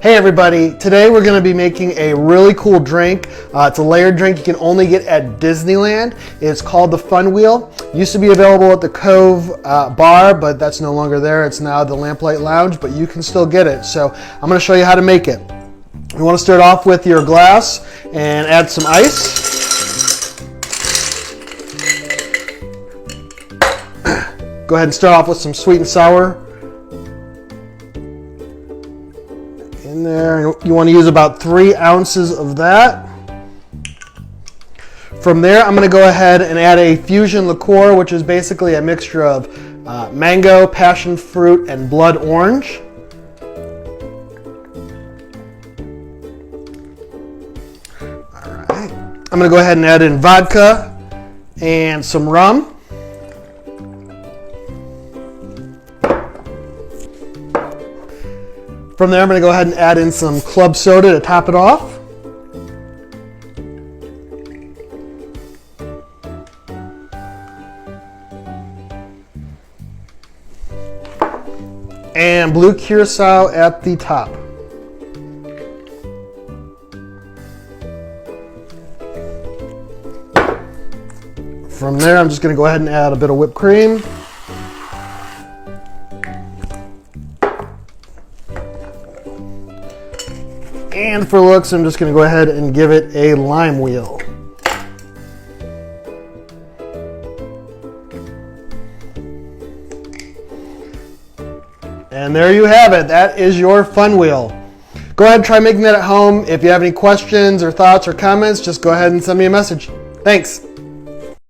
Hey everybody, today we're going to be making a really cool drink. It's a layered drink you can only get at Disneyland. It's called the Fun Wheel. It used to be available at the Cove bar, but that's no longer there. It's now the Lamplight Lounge, but you can still get it. So I'm going to show you how to make it. You want to start off with your glass and add some ice. Go ahead and start off with some sweet and sour in there. You want to use about 3 ounces of that. From there, I'm going to go ahead and add a fusion liqueur, which is basically a mixture of mango, passion fruit, and blood orange. All right. I'm going to go ahead and add in vodka and some rum. From there, I'm going to go ahead and add in some club soda to top it off. And blue curacao at the top. From there, I'm just going to go ahead and add a bit of whipped cream. And for looks, I'm just going to go ahead and give it a lime wheel. And there you have it. That is your Fun Wheel. Go ahead and try making that at home. If you have any questions or thoughts or comments, just go ahead and send me a message. Thanks.